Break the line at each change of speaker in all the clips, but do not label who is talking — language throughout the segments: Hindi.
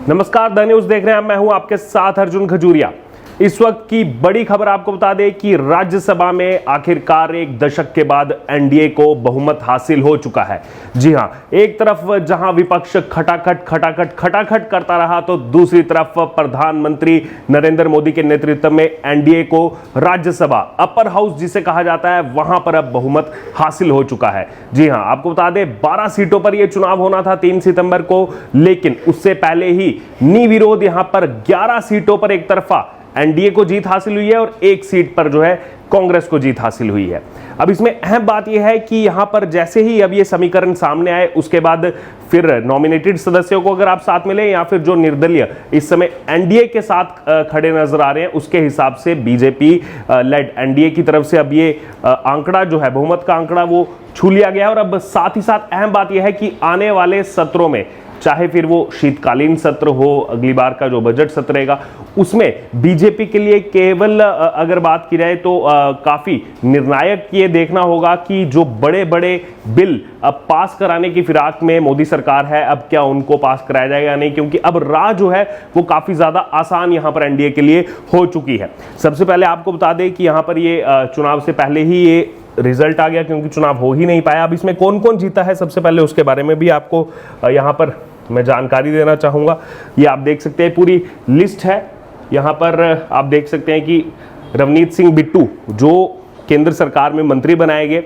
नमस्कार, द न्यूज देख रहे हैं। मैं हूं आपके साथ अर्जुन खजूरिया। इस वक्त की बड़ी खबर आपको बता दें कि राज्यसभा में आखिरकार एक दशक के बाद एनडीए को बहुमत हासिल हो चुका है। जी हां, एक तरफ जहां विपक्ष खटाखट करता रहा, तो दूसरी तरफ प्रधानमंत्री नरेंद्र मोदी के नेतृत्व में एनडीए को राज्यसभा अपर हाउस जिसे कहा जाता है, वहां पर अब बहुमत हासिल हो चुका है। जी हां, आपको बता दें 12 सीटों पर यह चुनाव होना था 3 सितंबर को, लेकिन उससे पहले ही निर्विरोध यहां पर 11 सीटों पर एक तरफा एनडीए को जीत हासिल हुई है और 1 सीट पर जो है कांग्रेस को जीत हासिल हुई है। अब इसमें अहम बात यह है कि यहां पर जैसे ही अब ये समीकरण सामने आए, उसके बाद फिर नॉमिनेटेड सदस्यों को अगर आप साथ में लें या फिर जो निर्दलीय इस समय एनडीए के साथ खड़े नजर आ रहे हैं, उसके हिसाब से बीजेपी लेड एनडीए की तरफ से अब ये आंकड़ा जो है, बहुमत का आंकड़ा, वो छू लिया गया। और अब साथ ही साथ अहम बात यह है कि आने वाले सत्रों में, चाहे फिर वो शीतकालीन सत्र हो, अगली बार का जो बजट सत्र रहेगा, उसमें बीजेपी के लिए केवल अगर बात की जाए तो काफी निर्णायक ये देखना होगा कि जो बड़े बड़े बिल अब पास कराने की फिराक में मोदी सरकार है, अब क्या उनको पास कराया जाएगा या नहीं, क्योंकि अब राह जो है वो काफी ज्यादा आसान यहां पर एनडीए के लिए हो चुकी है। सबसे पहले आपको बता दें कि यहां पर ये चुनाव से पहले ही ये रिजल्ट आ गया, क्योंकि चुनाव हो ही नहीं पाया। अब इसमें कौन कौन जीता है, सबसे पहले उसके बारे में भी आपको यहां पर मैं जानकारी देना चाहूंगा। ये आप देख सकते हैं, पूरी लिस्ट है। यहां पर आप देख सकते हैं कि रवनीत सिंह बिट्टू जो केंद्र सरकार में मंत्री बनाए गए,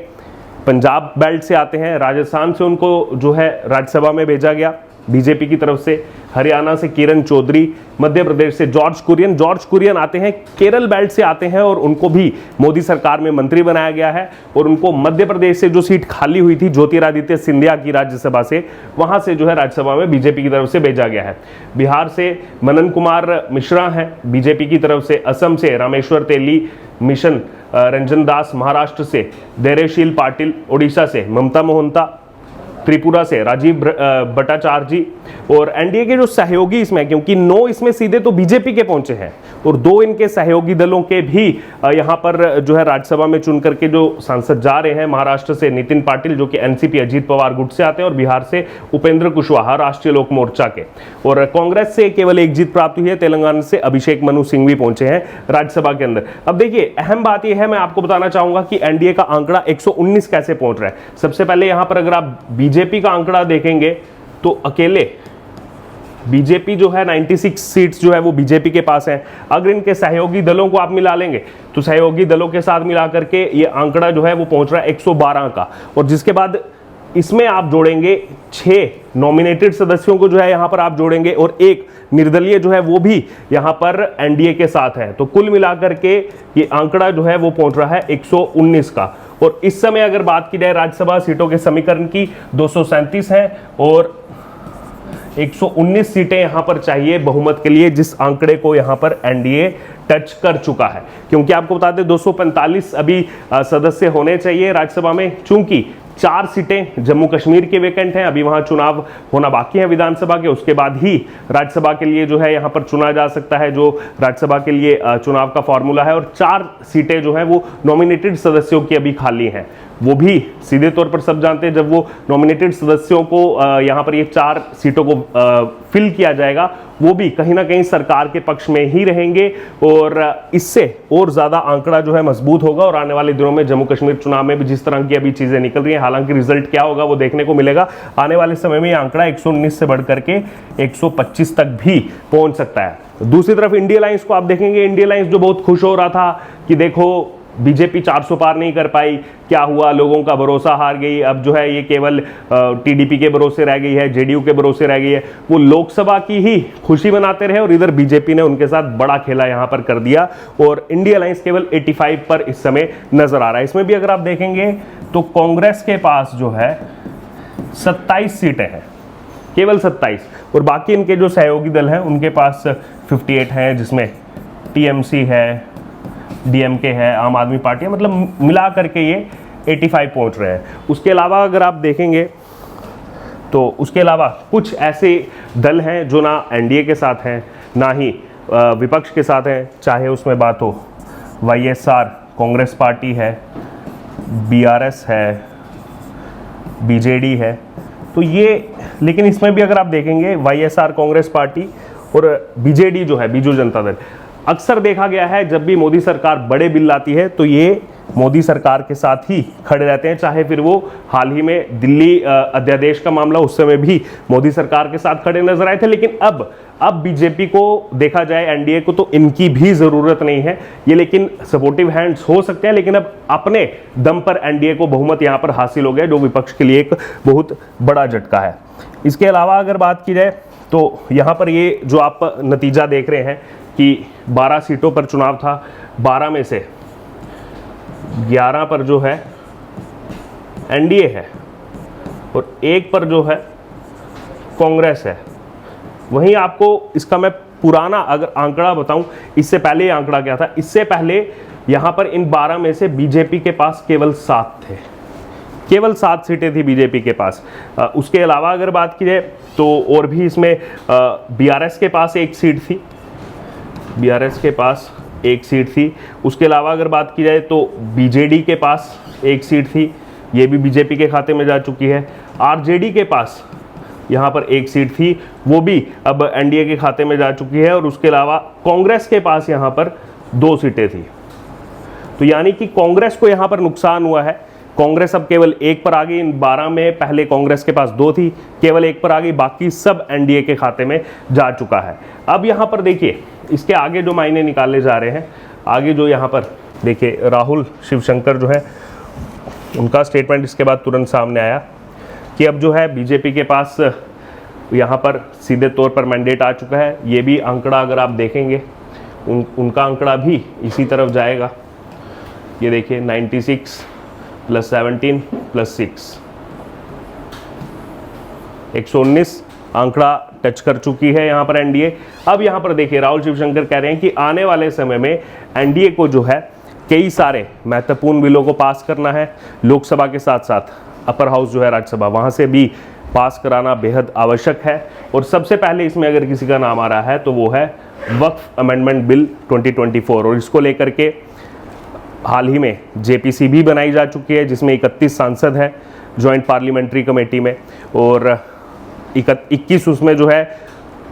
पंजाब बेल्ट से आते हैं, राजस्थान से उनको जो है राज्यसभा में भेजा गया बीजेपी की तरफ से, हरियाणा से किरण चौधरी, मध्य प्रदेश से जॉर्ज कुरियन आते हैं, केरल बेल्ट से आते हैं और उनको भी मोदी सरकार में मंत्री बनाया गया है। और उनको मध्य प्रदेश से जो सीट खाली हुई थी ज्योतिरादित्य सिंधिया की राज्यसभा से, वहां से जो है राज्यसभा में बीजेपी की तरफ से भेजा गया है। बिहार से मनन कुमार मिश्रा हैं बीजेपी की तरफ से, असम से रामेश्वर तेली, मिशन रंजन दास, महाराष्ट्र से धैर्यशील पाटिल, ओडिशा से ममता मोहंता, त्रिपुरा से राजीव भट्टाचार्य जी। और एनडीए के जो सहयोगी इसमें, क्योंकि 9 इसमें सीधे तो बीजेपी के पहुंचे हैं और 2 इनके सहयोगी दलों के भी यहां पर जो है राज्यसभा में चुन करके जो सांसद जा रहे हैं। महाराष्ट्र से नितिन पाटिल जो कि एनसीपी अजीत पवार गुट से आते हैं, और बिहार से उपेंद्र कुशवाहा राष्ट्रीय लोक मोर्चा के। और कांग्रेस से केवल 1 जीत प्राप्त हुई है, तेलंगाना से अभिषेक मनु सिंह भी पहुंचे हैं राज्यसभा के अंदर। अब देखिए, अहम बात यह है, मैं आपको बताना चाहूंगा कि एनडीए का आंकड़ा 119 कैसे पहुंच रहा है। सबसे पहले यहां पर अगर आप बीजेपी का आंकड़ा देखेंगे तो अकेले बीजेपी जो है 96 सीट्स जो है वो बीजेपी के पास है। अगर इनके सहयोगी दलों को आप मिला लेंगे तो सहयोगी दलों के साथ मिला करके ये आंकड़ा जो है वो पहुंच रहा है 112 का। और जिसके बाद इसमें आप जोड़ेंगे 6 नॉमिनेटेड सदस्यों को जो है यहां पर आप जोड़ेंगे, और 1 निर्दलीय जो है वो भी यहां पर एनडीए के साथ है। तो कुल मिलाकर के ये आंकड़ा जो है वो पहुंच रहा है 119 का। और इस समय अगर बात की जाए राज्यसभा सीटों के समीकरण की, 237 है और 119 सीटें यहां पर चाहिए बहुमत के लिए, जिस आंकड़े को यहां पर एनडीए टच कर चुका है। क्योंकि आपको बता दें 245 अभी सदस्य होने चाहिए राज्यसभा में, चूंकि 4 सीटें जम्मू कश्मीर के वैकेंट हैं, अभी वहां चुनाव होना बाकी है विधानसभा के, उसके बाद ही राज्यसभा के लिए जो है यहां पर चुना जा सकता है, जो राज्यसभा के लिए चुनाव का फॉर्मूला है। और 4 सीटें जो है वो नॉमिनेटेड सदस्यों की अभी खाली हैं। वो भी सीधे तौर पर सब जानते हैं, जब वो नॉमिनेटेड सदस्यों को यहां पर ये 4 सीटों को फिल किया जाएगा, वो भी कहीं ना कहीं सरकार के पक्ष में ही रहेंगे और इससे और ज्यादा आंकड़ा जो है मजबूत होगा। और आने वाले दिनों में जम्मू कश्मीर चुनाव में भी जिस तरह की अभी चीजें निकल रही हैं, हालांकि रिजल्ट क्या होगा वो देखने को मिलेगा, आने वाले समय में ये आंकड़ा 119 से बढ़कर के 125 तक भी पहुंच सकता है। दूसरी तरफ इंडिया अलायंस को आप देखेंगे, इंडिया अलायंस जो बहुत खुश हो रहा था कि देखो बीजेपी 400 पार नहीं कर पाई, क्या हुआ, लोगों का भरोसा हार गई, अब जो है ये केवल टीडीपी के भरोसे रह गई है, जेडीयू के भरोसे रह गई है। वो लोकसभा की ही खुशी मनाते रहे और इधर बीजेपी ने उनके साथ बड़ा खेला यहां पर कर दिया, और इंडिया अलायंस केवल 85 पर इस समय नजर आ रहा है। इसमें भी अगर आप देखेंगे तो कांग्रेस के पास जो है 27 सीटें हैं, केवल 27, और बाकी इनके जो सहयोगी दल हैं उनके पास 58 हैं, जिसमें टीएमसी है, डीएमके है, आम आदमी पार्टी है, मतलब मिला करके ये 85 पहुंच रहे हैं। उसके अलावा अगर आप देखेंगे तो उसके अलावा कुछ ऐसे दल हैं जो ना एनडीए के साथ हैं ना ही विपक्ष के साथ हैं, चाहे उसमें बात हो वाईएसआर कांग्रेस पार्टी है, बीआरएस है, बीजेडी है, तो ये, लेकिन इसमें भी अगर आप देखेंगे वाईएसआर कांग्रेस पार्टी और बीजेडी जो है, बीजू जनता दल, अक्सर देखा गया है जब भी मोदी सरकार बड़े बिल लाती है तो ये मोदी सरकार के साथ ही खड़े रहते हैं। चाहे फिर वो हाल ही में दिल्ली अध्यादेश का मामला, उस समय भी मोदी सरकार के साथ खड़े नजर आए थे। लेकिन अब बीजेपी को देखा जाए, एनडीए को, तो इनकी भी जरूरत नहीं है ये, लेकिन सपोर्टिव हैंड्स हो सकते हैं। लेकिन अब अपने दम पर एनडीए को बहुमत यहां पर हासिल हो गया, जो विपक्ष के लिए एक बहुत बड़ा झटका है। इसके अलावा अगर बात की जाए तो यहां पर ये जो आप नतीजा देख रहे हैं कि 12 सीटों पर चुनाव था, 12 में से 11 पर जो है एनडीए है और 1 पर जो है कांग्रेस है। वहीं आपको इसका मैं पुराना अगर आंकड़ा बताऊं, इससे पहले ये आंकड़ा क्या था, इससे पहले यहां पर इन 12 में से बीजेपी के पास केवल 7 थे, केवल 7 सीटें थी बीजेपी के पास। उसके अलावा अगर बात की जाए तो और भी इसमें बीआरएस के पास 1 सीट थी, बीआरएस के पास 1 सीट थी। उसके अलावा अगर बात की जाए तो बीजेडी के पास 1 सीट थी, ये भी बीजेपी के खाते में जा चुकी है। आरजेडी के पास यहाँ पर 1 सीट थी, वो भी अब एनडीए के खाते में जा चुकी है। और उसके अलावा कांग्रेस के पास यहाँ पर 2 सीटें थी। तो यानी कि कांग्रेस को यहाँ पर नुकसान हुआ है। कांग्रेस अब केवल 1 पर आ गई। इन 12 में पहले कांग्रेस के पास 2 थी, केवल 1 पर आ गई, बाकी सब एनडीए के खाते में जा चुका है। अब यहाँ पर देखिए इसके आगे जो मायने निकाले जा रहे हैं, आगे जो यहाँ पर देखिए राहुल शिवशंकर जो है, उनका स्टेटमेंट इसके बाद तुरंत सामने आया कि अब जो है बीजेपी के पास यहाँ पर सीधे तौर पर मैंडेट आ चुका है। ये भी आंकड़ा अगर आप देखेंगे उनका आंकड़ा भी इसी तरफ जाएगा। ये देखिए 96 + 17 + 6 119 आंकड़ा टच कर चुकी है यहाँ पर एनडीए। अब यहाँ पर देखिए राहुल शिवशंकर कह रहे हैं कि आने वाले समय में एनडीए को जो है कई सारे महत्वपूर्ण बिलों को पास करना है। लोकसभा के साथ साथ अपर हाउस जो है राज्यसभा, वहाँ से भी पास कराना बेहद आवश्यक है। और सबसे पहले इसमें अगर किसी का नाम आ रहा है तो वो है वक्फ अमेंडमेंट बिल 2024। और इसको लेकर के हाल ही में जेपीसी भी बनाई जा चुकी है, जिसमें 31 सांसद हैं ज्वाइंट पार्लियामेंट्री कमेटी में, और 21 उसमें जो है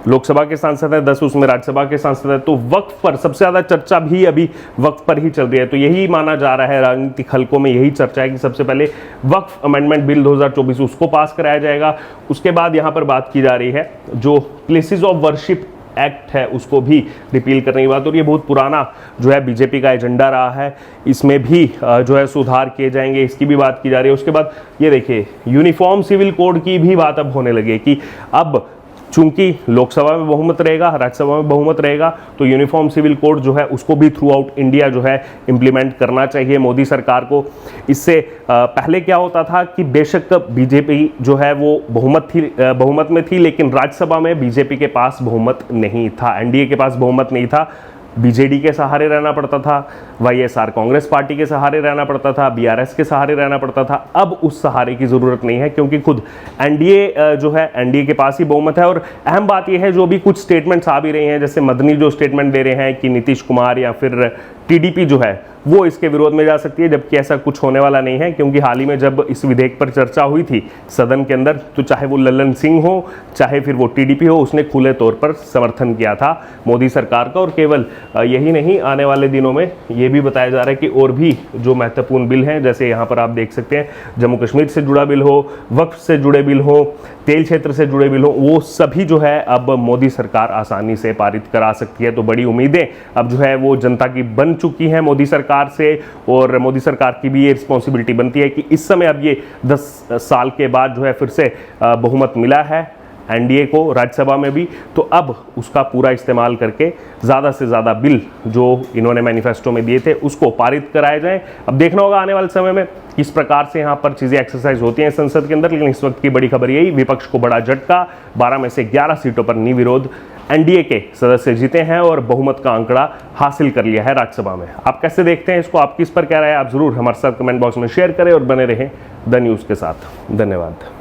लोकसभा के सांसद है, 10 उसमें राज्यसभा के सांसद है। तो वक्फ पर सबसे ज़्यादा चर्चा भी अभी वक्फ पर ही चल रही है। तो यही माना जा रहा है, राजनीतिक हलकों में यही चर्चा है कि सबसे पहले वक्फ अमेंडमेंट बिल 2024 उसको पास कराया जाएगा। उसके बाद यहाँ पर बात की जा रही है जो प्लेसेस ऑफ वर्शिप एक्ट है उसको भी रिपील करने की बात। और ये बहुत पुराना जो है बीजेपी का एजेंडा रहा है, इसमें भी जो है सुधार किए जाएंगे, इसकी भी बात की जा रही है। उसके बाद ये देखिए यूनिफॉर्म सिविल कोड की भी बात अब होने लगी है कि अब चूंकि लोकसभा में बहुमत रहेगा, राज्यसभा में बहुमत रहेगा, तो यूनिफॉर्म सिविल कोड जो है उसको भी थ्रू आउट इंडिया जो है इम्प्लीमेंट करना चाहिए मोदी सरकार को। इससे पहले क्या होता था कि बेशक बीजेपी जो है वो बहुमत में थी, लेकिन राज्यसभा में बीजेपी के पास बहुमत नहीं था, एनडीए के पास बहुमत नहीं था। बीजेडी के सहारे रहना पड़ता था, वाईएसआर कांग्रेस पार्टी के सहारे रहना पड़ता था, बीआरएस के सहारे रहना पड़ता था। अब उस सहारे की जरूरत नहीं है, क्योंकि खुद एनडीए जो है, एनडीए के पास ही बहुमत है। और अहम बात यह है, जो भी कुछ स्टेटमेंट्स आ भी रहे हैं, जैसे मदनी जो स्टेटमेंट दे रहे हैं कि नीतीश कुमार या फिर टीडीपी जो है वो इसके विरोध में जा सकती है, जबकि ऐसा कुछ होने वाला नहीं है। क्योंकि हाल ही में जब इस विधेयक पर चर्चा हुई थी सदन के अंदर, तो चाहे वो लल्लन सिंह हो चाहे फिर वो टीडीपी हो, उसने खुले तौर पर समर्थन किया था मोदी सरकार का। और केवल यही नहीं, आने वाले दिनों में ये भी बताया जा रहा है कि और भी जो महत्वपूर्ण बिल हैं, जैसे यहाँ पर आप देख सकते हैं जम्मू कश्मीर से जुड़ा बिल हो, वक्फ से जुड़े बिल हो, तेल क्षेत्र से जुड़े बिल हो, वो सभी जो है अब मोदी सरकार आसानी से पारित करा सकती है। तो बड़ी उम्मीदें अब जो है वो जनता की बन चुकी हैं मोदी सरकार से। और मोदी सरकार की भी ये रिस्पॉन्सिबिलिटी बनती है कि इस समय अब ये 10 साल के बाद जो है फिर से बहुमत मिला है एनडीए को राज्यसभा में भी, तो अब उसका पूरा इस्तेमाल करके ज़्यादा से ज़्यादा बिल जो इन्होंने मैनिफेस्टो में दिए थे उसको पारित कराए जाएं। अब देखना होगा आने वाले समय में किस प्रकार से यहाँ पर चीज़ें एक्सरसाइज होती हैं संसद के अंदर। लेकिन इस वक्त की बड़ी खबर यही, विपक्ष को बड़ा झटका, 12 में से 11 सीटों पर निर्विरोध एनडीए के सदस्य जीते हैं और बहुमत का आंकड़ा हासिल कर लिया है राज्यसभा में। आप कैसे देखते हैं इसको, आपकी इस पर क्या राय है, आप जरूर हमारे साथ कमेंट बॉक्स में शेयर करें और बने रहें द न्यूज़ के साथ। धन्यवाद।